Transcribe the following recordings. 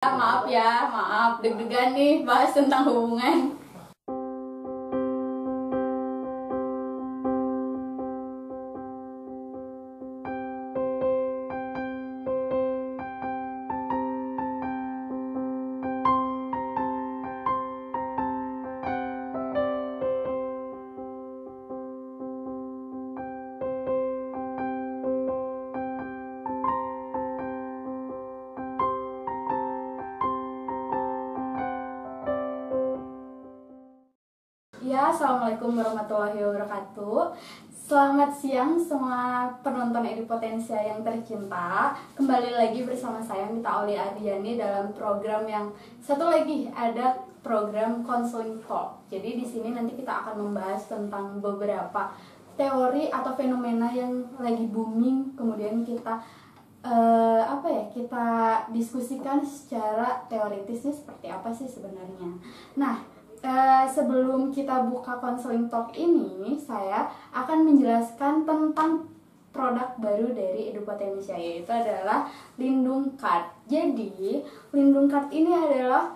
Maaf ya, maaf deg-degan nih bahas tentang hubungan. Ya, assalamualaikum warahmatullahi wabarakatuh. Selamat siang semua penonton Edipotensia yang tercinta. Kembali lagi bersama saya Mita Oli Ariani dalam program yang satu lagi, ada program Counseling Talk. Jadi di sini nanti kita akan membahas tentang beberapa teori atau fenomena yang lagi booming, kemudian kita kita diskusikan secara teoritisnya seperti apa sih sebenarnya. Nah, sebelum kita buka Counseling Talk ini, saya akan menjelaskan tentang produk baru dari Edipotensia, yaitu adalah Lindung Card. Jadi, Lindung Card ini adalah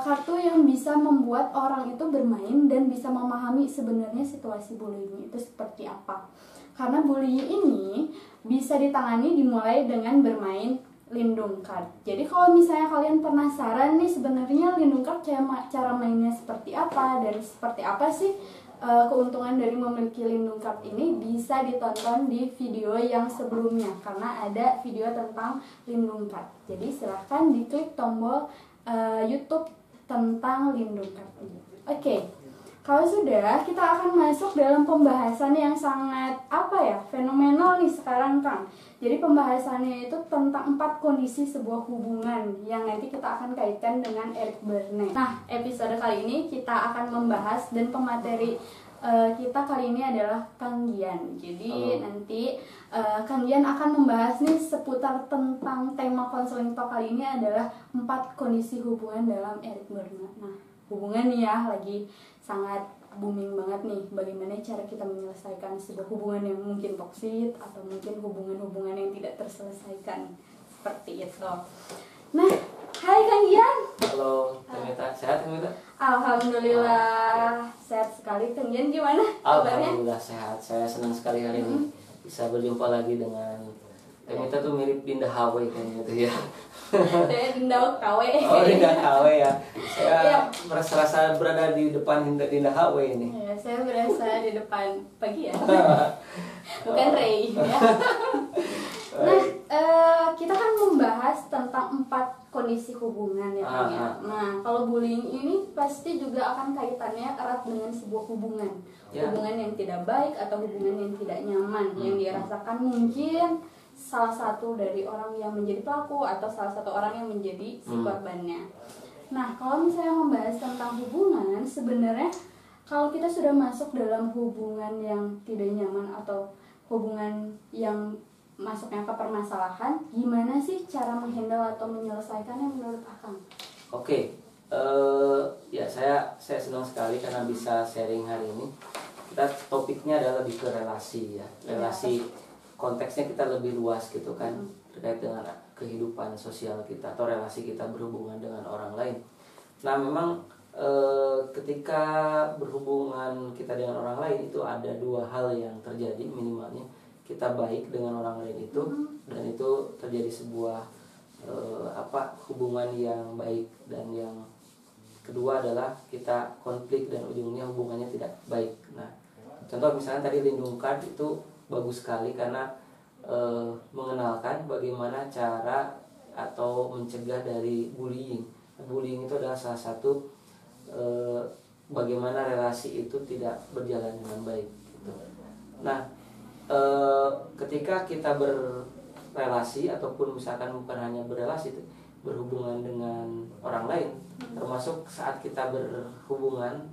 kartu yang bisa membuat orang itu bermain dan bisa memahami sebenarnya situasi bullying itu seperti apa. Karena bullying ini bisa ditangani dimulai dengan bermain Lindung Card. Jadi kalau misalnya kalian penasaran nih sebenarnya Lindung Card cara mainnya seperti apa dan seperti apa sih keuntungan dari memiliki Lindung Card ini, bisa ditonton di video yang sebelumnya karena ada video tentang Lindung Card. Jadi silahkan diklik tombol YouTube tentang Lindung Card ini. Oke. Kalau sudah, kita akan masuk dalam pembahasan yang sangat fenomenal nih sekarang, Kang. Jadi pembahasannya itu tentang 4 kondisi sebuah hubungan yang nanti kita akan kaitkan dengan Eric Berne. Nah, episode kali ini kita akan membahas dan pemateri kita kali ini adalah Kang Gian. Jadi nanti Kang Gian akan membahas nih seputar tentang tema Counseling Talk kali ini adalah 4 kondisi hubungan dalam Eric Berne. Nah, hubungan nih ya lagi sangat booming banget nih. Bagaimana cara kita menyelesaikan sebuah hubungan yang mungkin toksik atau mungkin hubungan-hubungan yang tidak terselesaikan seperti itu. Nah, hai Kang Gian. Halo, Temita. Sehat Temita? Alhamdulillah sehat sekali. Kang Gian gimana kabarnya? Alhamdulillah sehat. Saya senang sekali hari ini bisa berjumpa lagi dengan Temita. Tuh mirip Dinda Hawe kayaknya tuh ya. Saya Dinda KW. Oh, Dinda Hawe ya. Saya merasa berada di depan Dinda Hawe ini. Ya, saya berasa di depan pagi ya. Bukan Ray ya. Nah, kita kan membahas tentang 4 kondisi hubungan ya, Kang ya. Nah, kalau bullying ini pasti juga akan kaitannya erat dengan sebuah hubungan. Hubungan yang tidak baik atau hubungan yang tidak nyaman yang dirasakan mungkin salah satu dari orang yang menjadi pelaku atau salah satu orang yang menjadi si korbannya. Nah, kalau misalnya membahas tentang hubungan, sebenarnya kalau kita sudah masuk dalam hubungan yang tidak nyaman atau hubungan yang masuknya ke permasalahan, gimana sih cara menghandle atau menyelesaikannya menurut Akang? Oke, ya saya senang sekali karena bisa sharing hari ini. Kita topiknya adalah lebih ke relasi ya, relasi. Konteksnya kita lebih luas gitu kan, terkait dengan kehidupan sosial kita atau relasi kita berhubungan dengan orang lain. Nah memang ketika berhubungan kita dengan orang lain itu ada 2 hal yang terjadi minimalnya. Kita baik dengan orang lain itu dan itu terjadi sebuah hubungan yang baik, dan yang kedua adalah kita konflik dan ujungnya hubungannya tidak baik. Nah contoh misalnya tadi Lindung Card itu bagus sekali karena mengenalkan bagaimana cara atau mencegah dari bullying. Bullying itu adalah salah satu bagaimana relasi itu tidak berjalan dengan baik gitu. Nah ketika kita berrelasi ataupun misalkan bukan hanya berrelasi, berhubungan dengan orang lain, termasuk saat kita berhubungan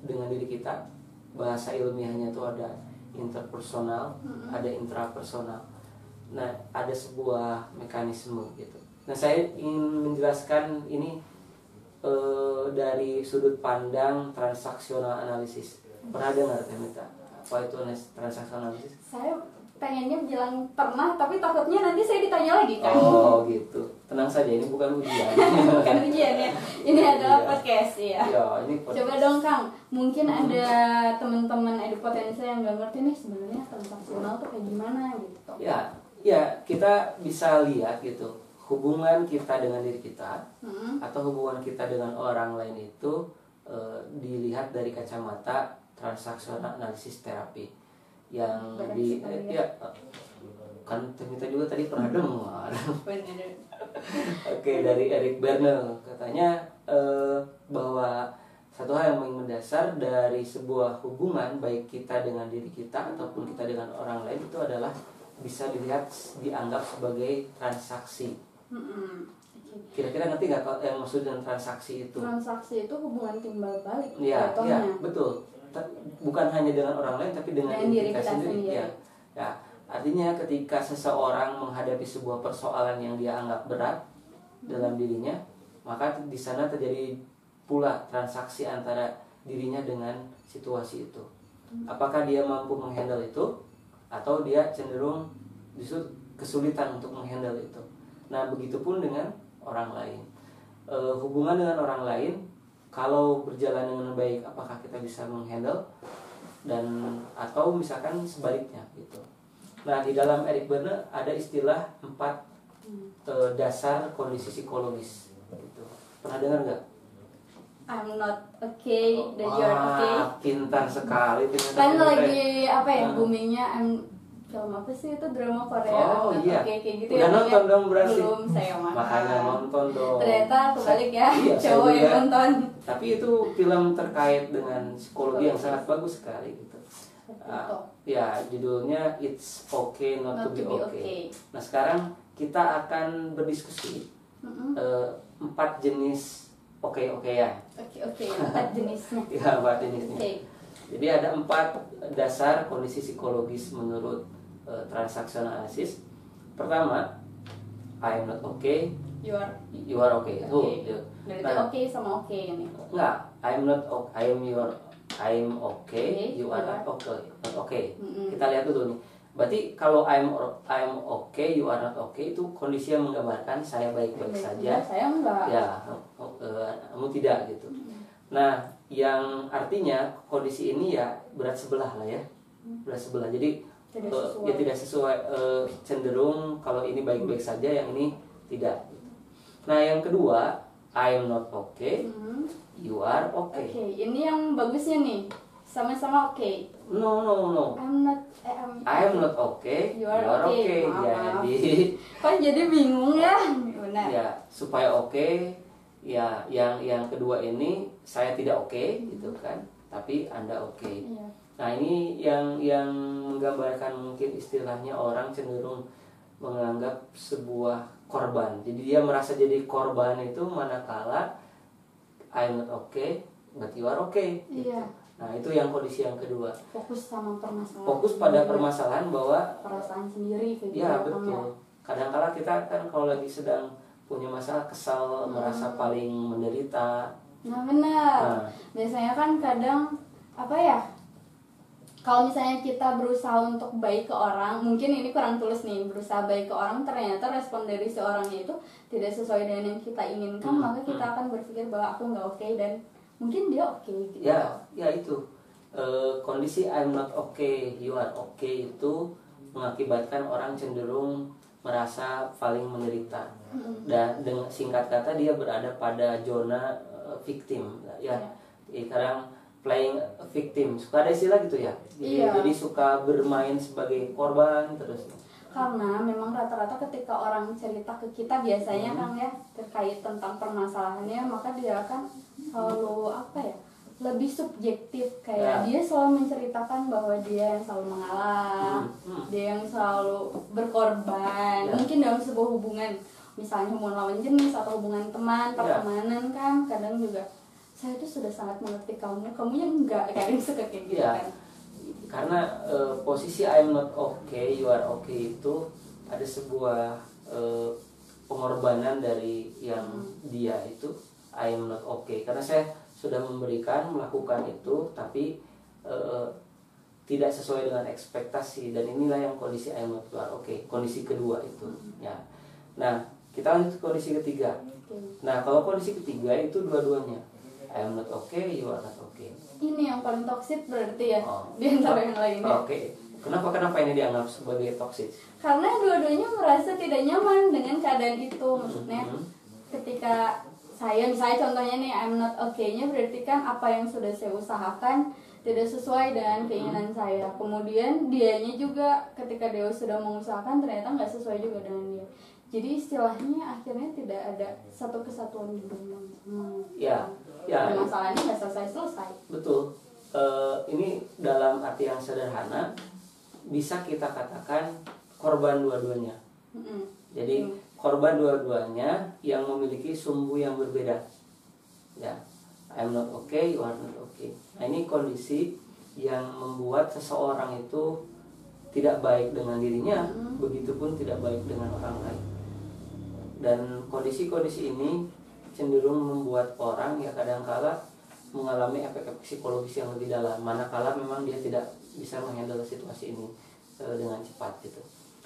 dengan diri kita, bahasa ilmiahnya itu ada interpersonal, ada intrapersonal. Nah, ada sebuah mekanisme gitu. Nah, saya ingin menjelaskan ini dari sudut pandang transaksional analisis. Pernah dengar Temita? Apa itu transaksional analisis? Saya pengennya bilang pernah, tapi takutnya nanti saya ditanya lagi kan. Oh gitu. tenang saja, ini bukan ujian. Bukan ujian ya, ini adalah Iya. podcast ya. Ya, ini podcast. Coba dong Kang, mungkin ada teman-teman edupotensial yang nggak ngerti nih sebenarnya transaksional tuh kayak gimana gitu. Ya, kita bisa lihat gitu, hubungan kita dengan diri kita atau hubungan kita dengan orang lain itu dilihat dari kacamata transaksional analisis terapi yang Berat di sekali ya kan kita juga tadi pernah dengar. Bener. Oke, dari Eric Berne katanya bahwa satu hal yang paling mendasar dari sebuah hubungan baik kita dengan diri kita ataupun kita dengan orang lain itu adalah bisa dilihat dianggap sebagai transaksi. Kira-kira ngerti nggak yang maksud dengan transaksi itu? Transaksi itu hubungan timbal balik. Iya, contohnya. betul. Bukan hanya dengan orang lain tapi dengan diri kita sendiri. Ya, artinya ketika seseorang menghadapi sebuah persoalan yang dia anggap berat dalam dirinya, maka di sana terjadi pula transaksi antara dirinya dengan situasi itu. Apakah dia mampu menghandle itu atau dia cenderung justru kesulitan untuk menghandle itu. Nah, begitupun dengan orang lain. Hubungan dengan orang lain kalau berjalan dengan baik, apakah kita bisa menghandle dan atau misalkan sebaliknya gitu. Nah, di dalam Eric Berne ada istilah 4 dasar kondisi psikologis gitu. Pernah dengar nggak? I'm not okay, that you're okay. Pintar sekali ternyata. Kan lagi apa ya boomingnya film apa sih itu drama Korea? Oh iya. Oke, kayak gitu. Udah ya. nonton dong berarti. Belum, saya mah. Makanya nonton dong. Ternyata kebalik ya, Iya, saya cowok yang juga. nonton. Tapi itu film terkait dengan psikologi yang sangat bagus sekali gitu. Ya, judulnya It's Okay Not, to Be Okay. Nah, sekarang kita akan berdiskusi 4 jenis oke-okean. Oke, 4 jenisnya. Ya, 4 jenisnya. Oke. Jadi ada 4 dasar kondisi psikologis menurut transactional analysis. Pertama, I'm not okay. You You are okay. Okay. Tuh. Berarti oke sama oke ini. Enggak, I'm not okay. I'm okay. Okay, You are you are. not okay. Not okay. Mm-mm. Kita lihat dulu nih. Berarti kalau I'm okay, you are not okay itu kondisi yang menggambarkan saya baik-baik saja. Saya enggak. Ya, kamu tidak gitu. Nah, yang artinya kondisi ini ya berat sebelah lah ya, berat sebelah. Jadi Tidak sesuai. ya tidak sesuai, cenderung kalau ini baik-baik saja, yang ini tidak. Nah, yang kedua, I'm not okay, you are Oke, okay. ini yang bagusnya nih. Sama-sama oke. No. I'm not okay, You are okay. Maaf. Jadi Kok jadi bingung ya? Benar. ya supaya oke, ya yang kedua ini saya tidak oke gitu kan, tapi Anda oke. Iya. Nah, ini yang menggambarkan mungkin istilahnya orang cenderung menganggap sebuah korban. Jadi dia merasa jadi korban itu manakala I'm not okay, but you are okay. Gitu. Iya. Nah, itu yang kondisi yang kedua. Fokus sama permasalahan. Fokus pada permasalahan bahwa perasaan sendiri kayak gitu. ya Kang, betul. Kadang-kala kita kan kalau lagi sedang punya masalah, kesal, merasa paling menderita. Nah, benar. Nah. Biasanya kan kadang apa ya? Kalau misalnya kita berusaha untuk baik ke orang, mungkin ini kurang tulus nih, berusaha baik ke orang, ternyata respon dari si orangnya itu tidak sesuai dengan yang kita inginkan, maka kita akan berpikir bahwa aku nggak oke dan mungkin dia oke gitu. Ya itu kondisi I'm not okay, you are okay itu mengakibatkan orang cenderung merasa paling menderita. Dan dengan singkat kata dia berada pada zona victim ya. Sekarang playing a victim, suka ada istilah gitu ya. Jadi suka bermain sebagai korban terus. Karena memang rata-rata ketika orang cerita ke kita biasanya kan ya terkait tentang permasalahannya, maka dia akan selalu apa ya, lebih subjektif, kayak dia selalu menceritakan bahwa dia yang selalu mengalah, dia yang selalu berkorban. Mungkin dalam sebuah hubungan, misalnya hubungan lawan jenis atau hubungan teman, pertemanan kan kadang juga saya tuh sudah sangat mengerti kamu yang enggak, kadang suka kayak gitu kan. Karena posisi I'm not okay, you are okay itu ada sebuah pengorbanan dari yang dia itu I'm not okay. Karena saya sudah melakukan itu, tapi tidak sesuai dengan ekspektasi, dan inilah yang kondisi I'm not okay, kondisi kedua itu. Ya. Nah, Kita lanjut ke kondisi ketiga. Nah, kalau kondisi ketiga itu dua-duanya. I am not okay, you are not okay. Ini yang paling toksik berarti ya, Oh. di antara yang lainnya. Oke. Kenapa ini dianggap sebagai toksik? Karena dua-duanya merasa tidak nyaman dengan keadaan itu. Maksudnya ketika saya misalnya contohnya nih I'm not okay-nya berarti kan apa yang sudah saya usahakan tidak sesuai dengan keinginan saya. Kemudian dianya juga ketika dia sudah mengusahakan ternyata nggak sesuai juga dengan dia. Jadi istilahnya akhirnya tidak ada satu kesatuan juga. Ya. Dan masalahnya nggak selesai. Betul. Ini dalam arti yang sederhana bisa kita katakan korban dua-duanya. Jadi korban dua-duanya yang memiliki sumbu yang berbeda. Ya, I'm not okay, you are not okay. Nah, ini kondisi yang membuat seseorang itu tidak baik dengan dirinya, begitupun tidak baik dengan orang lain. Dan kondisi-kondisi ini cenderung membuat orang ya kadang-kala mengalami efek-efek psikologis yang lebih dalam, manakala memang dia tidak bisa menghandle situasi ini dengan cepat gitu.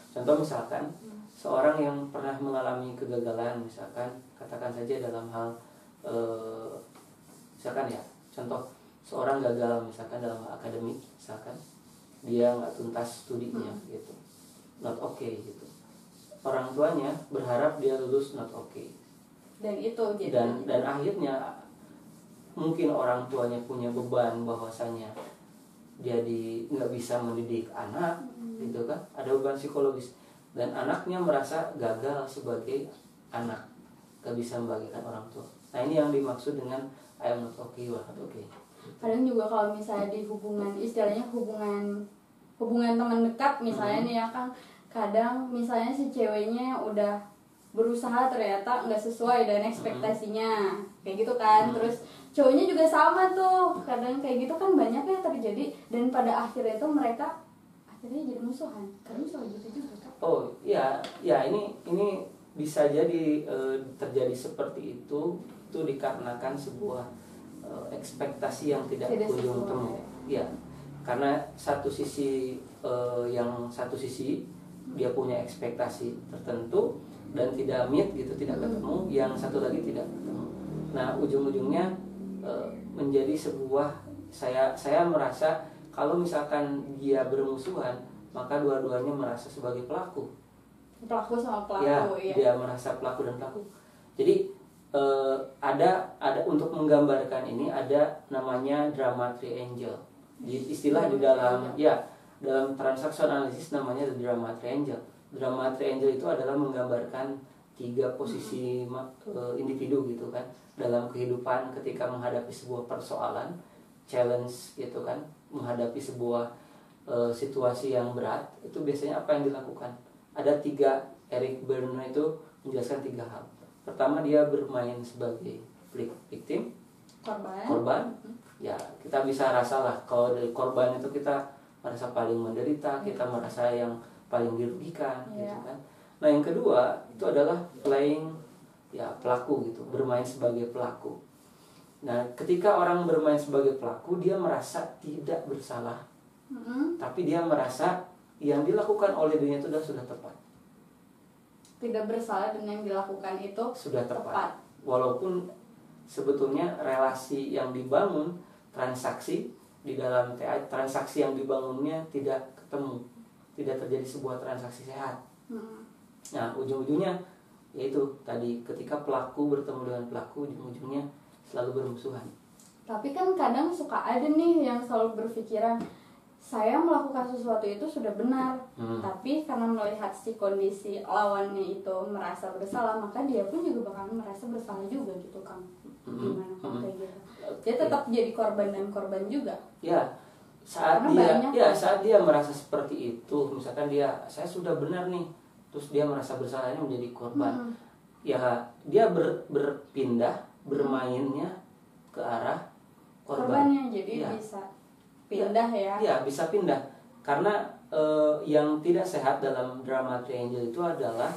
Contoh misalkan seorang yang pernah mengalami kegagalan, misalkan katakan saja dalam hal misalkan ya, contoh seorang gagal misalkan dalam hal akademik, misalkan dia nggak tuntas studinya gitu, not okay gitu. Orang tuanya berharap dia lulus not okay. Dan itu dan akhirnya mungkin orang tuanya punya beban bahwasanya dia nggak bisa mendidik anak gitu kan, ada beban psikologis dan anaknya merasa gagal sebagai anak, gak bisa membagikan orang tua. Nah, ini yang dimaksud dengan I am not okay, you are not okay. Kadang juga kalau misalnya di hubungan, istilahnya hubungan teman dekat misalnya nih ya kan, kadang misalnya si ceweknya udah berusaha ternyata nggak sesuai dengan ekspektasinya, kayak gitu kan. Terus cowoknya juga sama tuh, kadang kayak gitu kan banyak yang terjadi dan pada akhirnya itu mereka akhirnya jadi musuhan. Karena soal gitu juga kan. Oh ya ini bisa jadi terjadi seperti itu dikarenakan sebuah ekspektasi yang tidak kunjung temu. Ya, karena satu sisi dia punya ekspektasi tertentu dan tidak meet gitu, tidak ketemu, yang satu lagi tidak ketemu. Nah, ujung-ujungnya menjadi sebuah saya merasa kalau misalkan dia bermusuhan, maka dua-duanya merasa sebagai pelaku sama pelaku ya, ya. Dia merasa pelaku dan pelaku. Jadi ada untuk menggambarkan ini ada namanya drama triangle. Istilah di dalam dalam transaction analysis namanya drama triangle. Drama triangle itu adalah menggambarkan 3 posisi individu gitu kan dalam kehidupan ketika menghadapi sebuah persoalan, challenge gitu kan, menghadapi sebuah situasi yang berat. Itu biasanya apa yang dilakukan? Ada 3, Eric Berne itu menjelaskan 3 hal. Pertama, dia bermain sebagai victim, korban. Ya, kita bisa rasalah kalau dari korban itu kita merasa paling menderita, kita merasa yang paling dirugikan gitu kan. Nah, yang kedua itu adalah playing pelaku gitu, bermain sebagai pelaku. Nah, ketika orang bermain sebagai pelaku, dia merasa tidak bersalah. Tapi dia merasa yang dilakukan oleh dirinya itu sudah tepat. Tidak bersalah dengan yang dilakukan itu sudah tepat. Walaupun sebetulnya relasi yang dibangun, transaksi di dalam transaksi yang dibangunnya tidak ketemu, tidak terjadi sebuah transaksi sehat. Nah, ujung-ujungnya yaitu tadi ketika pelaku bertemu dengan pelaku, ujung-ujungnya selalu bermusuhan. Tapi kan kadang suka ada nih yang selalu berpikiran saya melakukan sesuatu itu sudah benar, tapi karena melihat si kondisi lawannya itu merasa bersalah, maka dia pun juga bakal merasa bersalah juga gitu Kang. Gimana kalau kayak gitu? Dia tetap jadi korban dan korban juga. Ya, saat dia merasa seperti itu, misalkan saya sudah benar nih, terus dia merasa bersalahnya menjadi korban. Ya, dia berpindah bermainnya ke arah korbannya, jadi bisa pindah ya. Ya, bisa pindah. Karena yang tidak sehat dalam drama triangle itu adalah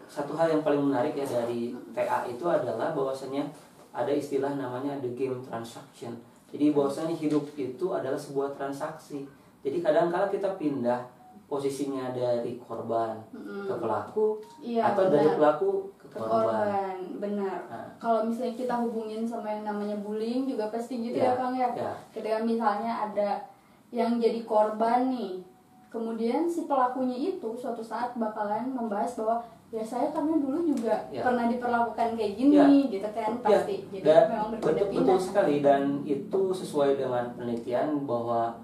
satu hal yang paling menarik ya dari TA itu adalah bahwasanya ada istilah namanya the game transaction. Jadi bahwasanya hidup itu adalah sebuah transaksi. Jadi kadang-kala kita pindah posisinya dari korban ke pelaku Iya, atau dari benar. pelaku ke Ke korban. korban, benar. Nah. Kalau misalnya kita hubungin sama yang namanya bullying juga pasti gitu Ya, ya Kang ya. ya. Ketika misalnya ada yang jadi korban nih, kemudian si pelakunya itu suatu saat bakalan membahas bahwa ya saya karena dulu juga Ya. pernah diperlakukan kayak gini gitu kan, pasti. Jadi memang betul berbeda-beda. sekali, dan itu sesuai dengan penelitian bahwa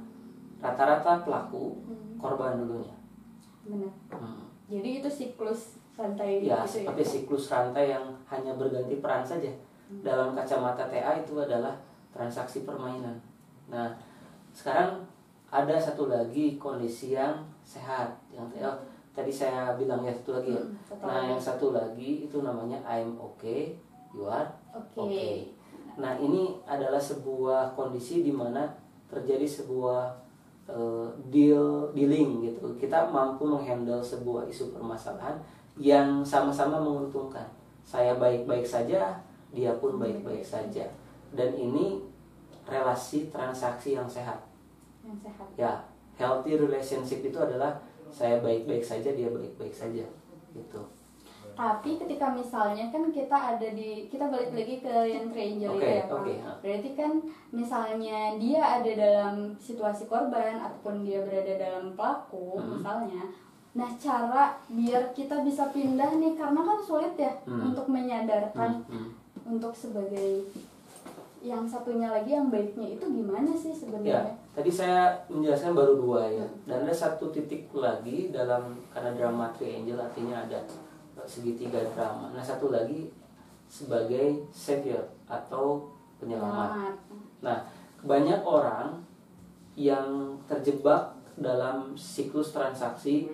rata-rata pelaku korban dulunya. Benar. Jadi itu siklus rantai Ya, gitu seperti siklus rantai yang hanya berganti peran saja. Dalam kacamata TA itu adalah transaksi permainan. Nah, sekarang ada satu lagi kondisi yang sehat, yang tadi saya bilang ya, satu lagi ya. Nah, yang satu lagi itu namanya I'm okay, you are okay. Nah, ini adalah sebuah kondisi di mana terjadi sebuah dealing gitu. Kita mampu menghandle sebuah isu permasalahan yang sama-sama menguntungkan. Saya baik-baik saja, dia pun baik-baik saja. Dan ini relasi transaksi yang sehat. Yang sehat. Ya, healthy relationship itu adalah saya baik-baik saja, dia baik-baik saja gitu. Tapi ketika misalnya kan kita balik lagi ke yang triangle itu ya Kang. Berarti kan misalnya dia ada dalam situasi korban ataupun dia berada dalam pelaku misalnya. Nah, cara biar kita bisa pindah nih, karena kan sulit ya untuk menyadarkan untuk sebagai yang satunya lagi yang baiknya itu gimana sih sebenarnya? Ya, tadi saya menjelaskan baru 2 ya. Dan ada satu titik lagi dalam, karena drama triangle artinya ada segitiga drama. Nah, satu lagi sebagai savior atau penyelamat. Nah, banyak orang yang terjebak dalam siklus transaksi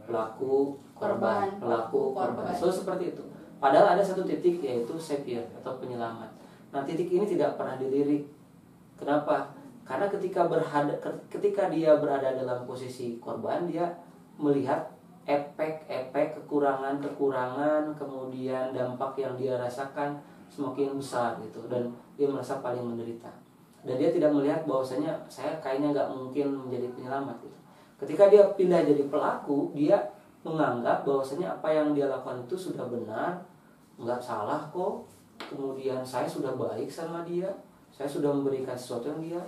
pelaku korban, pelaku korban. So seperti itu. Padahal ada satu titik yaitu savior atau penyelamat. Nah, titik ini tidak pernah dilirik. Kenapa? Karena ketika dia berada dalam posisi korban, dia melihat efek-efek kekurangan, kemudian dampak yang dia rasakan semakin besar gitu, dan dia merasa paling menderita. Dan dia tidak melihat bahwasanya saya kayaknya nggak mungkin menjadi penyelamat gitu. Ketika dia pindah jadi pelaku, dia menganggap bahwasanya apa yang dia lakukan itu sudah benar, nggak salah kok. Kemudian saya sudah baik sama dia, saya sudah memberikan sesuatu yang dia.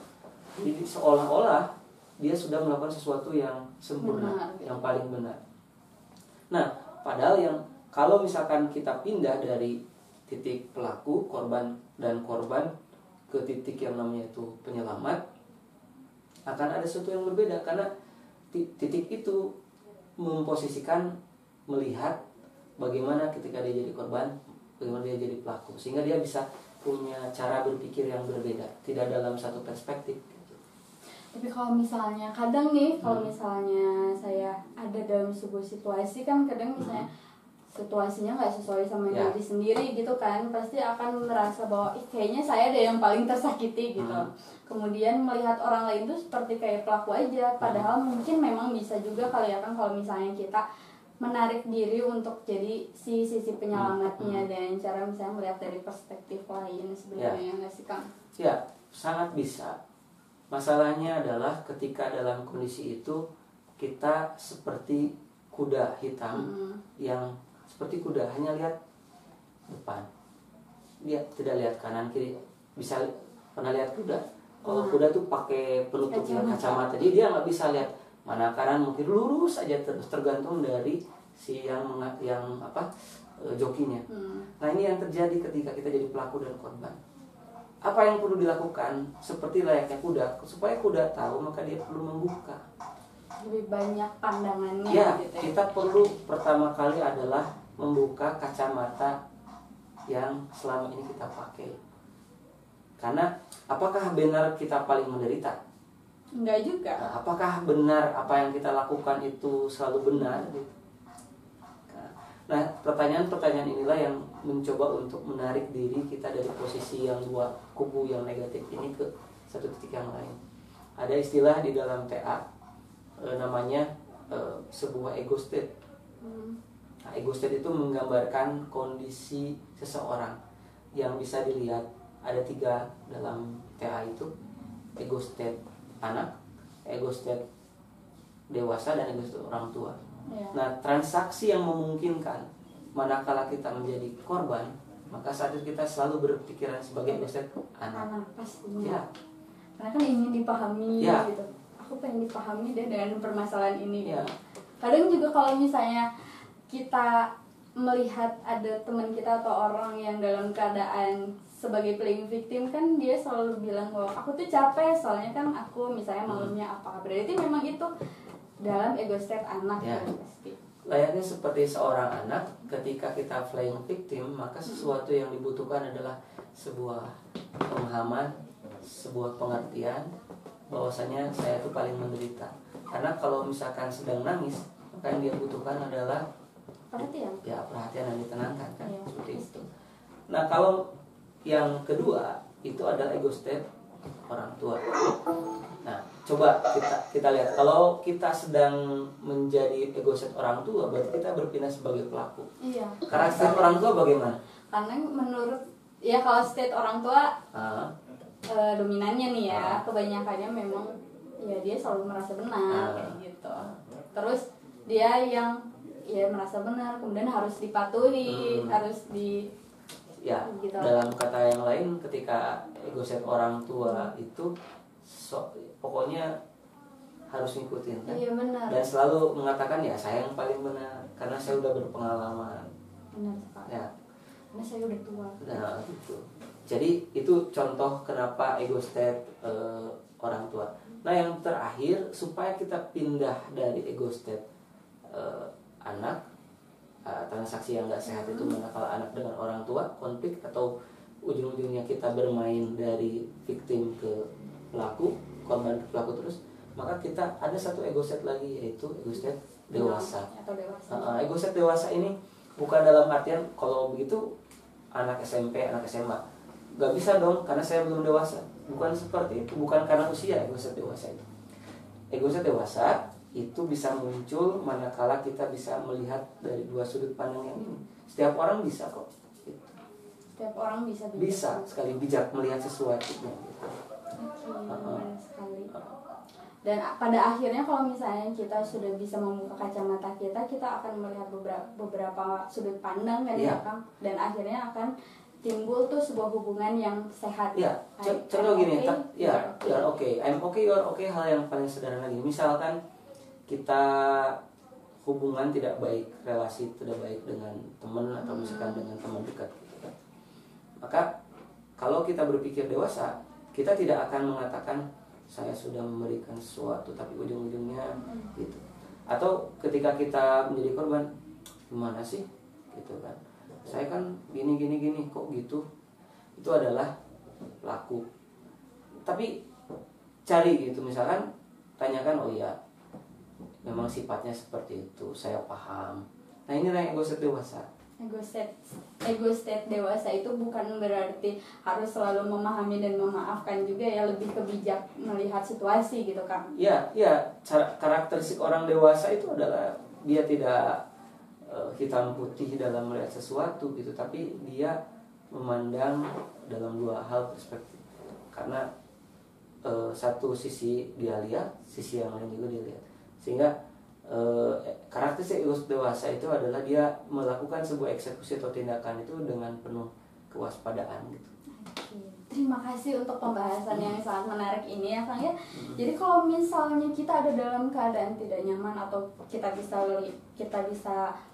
Jadi seolah-olah dia sudah melakukan sesuatu yang sempurna, yang paling benar. Nah, padahal kalau misalkan kita pindah dari titik pelaku, korban ke titik yang namanya itu penyelamat, akan ada sesuatu yang berbeda. Karena titik itu memposisikan, melihat bagaimana ketika dia jadi korban, bagaimana dia jadi pelaku, sehingga dia bisa punya cara berpikir yang berbeda, tidak dalam satu perspektif. Tapi kalau misalnya kadang nih, kalau misalnya saya ada dalam sebuah situasi kan, kadang misalnya situasinya nggak sesuai sama diri sendiri gitu kan, pasti akan merasa bahwa kayaknya saya ada yang paling tersakiti gitu. Kemudian melihat orang lain tuh seperti kayak pelaku aja, padahal mungkin memang bisa juga kali ya kan kalau misalnya kita menarik diri untuk jadi sisi penyelamatnya dengan cara misalnya melihat dari perspektif lain sebenarnya, nggak sih Kang? Ya, sangat bisa. Masalahnya adalah ketika dalam kondisi itu kita seperti kuda hitam yang seperti kuda hanya lihat depan, dia tidak lihat kanan kiri. Bisa pernah lihat kuda? Kalau kuda tuh pakai penutup kacamata, jadi dia nggak bisa lihat mana kanan, mungkin lurus aja terus, tergantung dari si yang jokinya. Nah, ini yang terjadi ketika kita jadi pelaku dan korban. Apa yang perlu dilakukan seperti layaknya kuda, supaya kuda tahu, maka dia perlu membuka lebih banyak pandangannya gitu ya. Kita perlu pertama kali adalah membuka kacamata yang selama ini kita pakai. Karena apakah benar kita paling menderita? Enggak juga. Nah, apakah benar apa yang kita lakukan itu selalu benar gitu? Nah, pertanyaan-pertanyaan inilah yang mencoba untuk menarik diri kita dari posisi yang dua kubu yang negatif ini ke satu titik yang lain. Ada istilah di dalam TA namanya sebuah ego state. Nah, ego state itu menggambarkan kondisi seseorang yang bisa dilihat. Ada 3 dalam TA itu: ego state anak, ego state dewasa dan ego state orang tua. Iya. Nah, transaksi yang memungkinkan manakala kita menjadi korban, maka saat itu kita selalu berpikiran sebagai ego state anak. Anak pastinya. Ya, Karena kan ingin dipahami Ya. gitu. Aku pengen dipahami deh dengan permasalahan ini. Ya. Kadang juga kalau misalnya kita melihat ada teman kita atau orang yang dalam keadaan sebagai playing victim, kan dia selalu bilang bahwa aku tuh capek soalnya kan aku misalnya malamnya apa. Berarti memang itu dalam ego state anak Ya. kan pasti. layaknya seperti seorang anak, ketika kita playing victim, maka sesuatu yang dibutuhkan adalah sebuah pemahaman, sebuah pengertian bahwasanya saya itu paling menderita. Karena kalau misalkan sedang nangis, maka yang dia butuhkan adalah Perhatian. perhatian dan ditenangkan kan, Iya. seperti itu. Nah, kalau yang kedua itu adalah ego state orang tua. Nah, coba kita lihat, kalau kita sedang menjadi ego state orang tua, berarti kita berpindah sebagai pelaku. Iya. Karakter orang tua bagaimana? Karena menurut ya kalau state orang tua Ah, dominannya nih ya, kebanyakannya memang ya dia selalu merasa benar kayak gitu. Terus dia yang ya merasa benar, kemudian harus dipatuhi, harus di ya, gitu. dalam kata yang lain, ketika ego state orang tua itu pokoknya harus ngikutin kan. Iya benar. Dan selalu mengatakan ya saya yang paling benar karena saya udah berpengalaman. Benar sekali. Ya. Karena saya udah tua. Nah, gitu. Jadi itu contoh kenapa ego state orang tua. Nah, yang terakhir, supaya kita pindah dari ego state anak, transaksi yang nggak sehat itu manakala anak dengan orang tua, konflik atau ujung-ujungnya kita bermain dari victim ke pelaku, korban ke pelaku terus, maka kita ada satu ego state lagi, yaitu ego state dewasa. Atau dewasa. Ego state dewasa ini bukan dalam artian kalau begitu anak SMP, anak SMA gak bisa dong karena saya belum dewasa. Bukan seperti itu, bukan karena usia ego state dewasa itu. Ego state dewasa itu bisa muncul manakala kita bisa melihat dari dua sudut pandang yang ini. Setiap orang bisa kok. Setiap orang bisa Bisa sekali bijak melihat sesuatunya. Benar sekali. Dan pada akhirnya kalau misalnya kita sudah bisa membuka kacamata kita akan melihat beberapa sudut pandang kan Iya. ya Kang, dan akhirnya akan timbul tuh sebuah hubungan yang sehat. Ya, contoh gini, oke, I'm okay, you're okay, hal yang paling sederhana gini. Misalkan kita hubungan tidak baik, relasi tidak baik dengan teman atau misalkan dengan teman dekat, gitu kan. Maka kalau kita berpikir dewasa, kita tidak akan mengatakan saya sudah memberikan sesuatu tapi ujung-ujungnya gitu. Atau ketika kita menjadi korban, gimana sih, gitu kan? Saya kan gini kok gitu. Itu adalah pelaku. Tapi cari gitu, misalkan tanyakan, oh iya memang sifatnya seperti itu, saya paham. Nah, inilah ego state dewasa. Ego state dewasa itu bukan berarti harus selalu memahami dan memaafkan juga ya, lebih ke bijak melihat situasi gitu Kang. Ya, karakteristik orang dewasa itu adalah dia tidak hitam putih dalam melihat sesuatu gitu, tapi dia memandang dalam dua hal perspektif. Karena satu sisi dia lihat, sisi yang lain juga dia lihat. Sehingga karakteristik ego dewasa itu adalah dia melakukan sebuah eksekusi atau tindakan itu dengan penuh kewaspadaan gitu. Terima kasih untuk pembahasan yang sangat menarik ini ya Kang ya. Jadi kalau misalnya kita ada dalam keadaan tidak nyaman atau kita bisa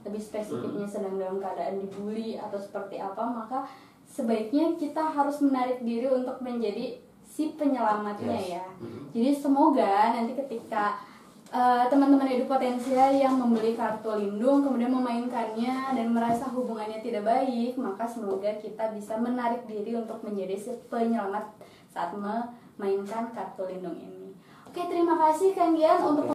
lebih spesifiknya sedang dalam keadaan dibully atau seperti apa, maka sebaiknya kita harus menarik diri untuk menjadi si penyelamatnya ya. Jadi semoga nanti ketika teman-teman Edu Potensia yang membeli kartu lindung kemudian memainkannya dan merasa hubungannya tidak baik, maka semoga kita bisa menarik diri untuk menjadi si penyelamat saat memainkan kartu lindung ini. Oke, terima kasih Kang Gian untuk